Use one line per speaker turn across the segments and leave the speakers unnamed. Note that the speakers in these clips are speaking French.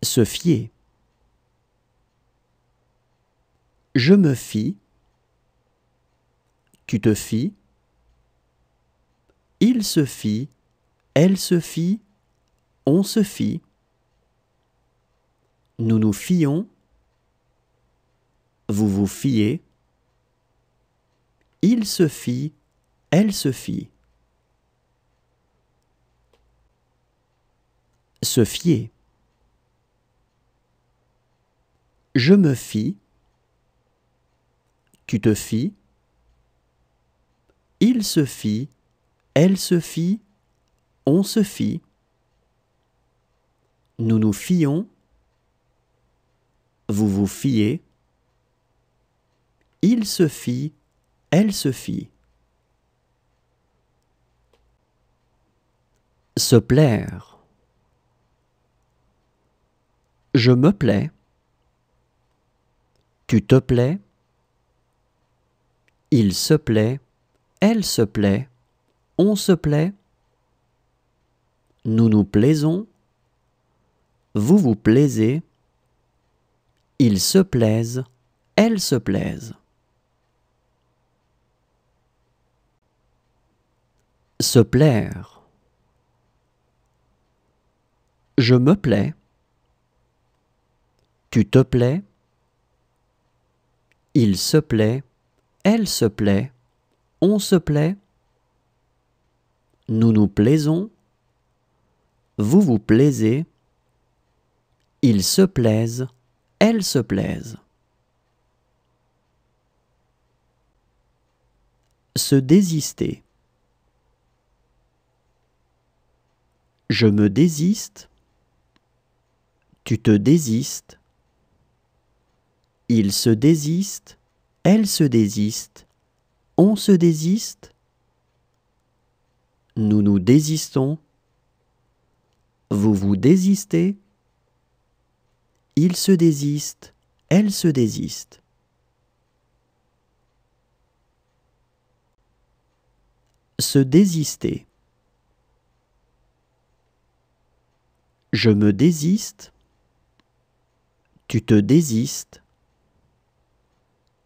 Se fier. Je me fie. Tu te fies. Il se fie. Elle se fie. On se fie. Nous nous fions. Vous vous fiez. Il se fie. Elle se fie. Se fier. Je me fie. Tu te fies. Il se fie. Elle se fie. On se fie. Nous nous fions. Vous vous fiez. Il se fie. Elle se fie. Se plaire. Je me plais. Tu te plais. Il se plaît. Elle se plaît. On se plaît. Nous nous plaisons. Vous vous plaisez. Ils se plaisent. Elles se plaisent. Se plaire. Je me plais. Tu te plais. Il se plaît. Elle se plaît. On se plaît. Nous nous plaisons. Vous vous plaisez. Ils se plaisent. Elles se plaisent. Se désister. Je me désiste. Tu te désistes. Il se désiste. Elle se désiste. On se désiste. Nous nous désistons. Vous vous désistez. Il se désiste. Elle se désiste. Se désister. Je me désiste. Tu te désistes.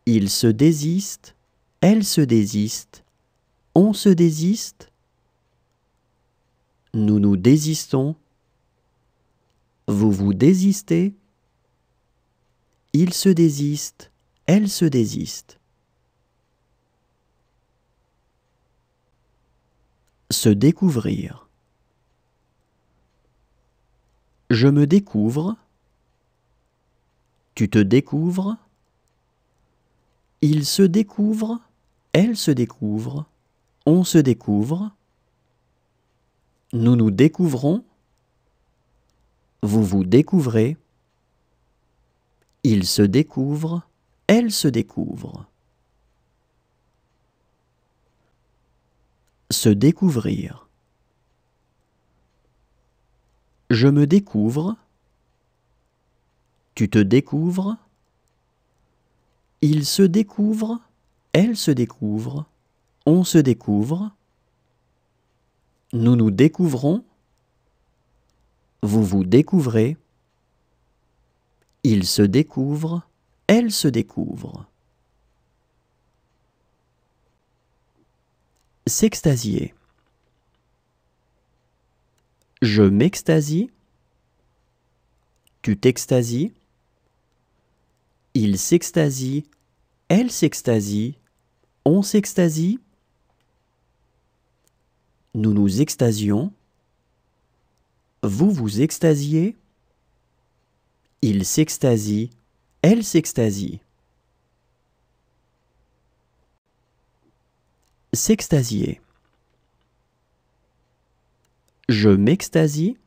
Il se désiste. Elle se désiste. On se désiste. Nous nous désistons. Vous vous désistez. Il se désiste. Elle se désiste. Se découvrir. Je me découvre. Tu te découvres. Il se découvre. Elle se découvre. On se découvre. Nous nous découvrons. Vous vous découvrez. Il se découvre. Elle se découvre. Se découvrir. Je me découvre. Tu te découvres. Il se découvre. Elle se découvre. On se découvre. Nous nous découvrons. Vous vous découvrez. Il se découvre. Elle se découvre. S'extasier. Je m'extasie. Tu t'extasies. Il s'extasie. Elle s'extasie. On s'extasie. Nous nous extasions. Vous vous extasiez. Il s'extasie. Elle s'extasie. S'extasier. Je m'extasie.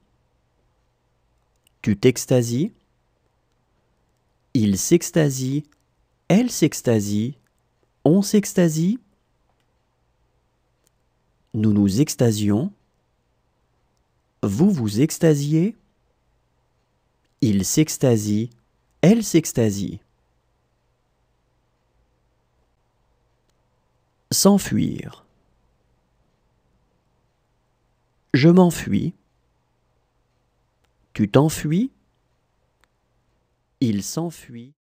Tu t'extasies. Il s'extasie. Elle s'extasie. On s'extasie. Nous nous extasions. Vous vous extasiez. Il s'extasie. Elle s'extasie. S'enfuir. Je m'enfuis. Tu t'enfuis. il s'enfuit.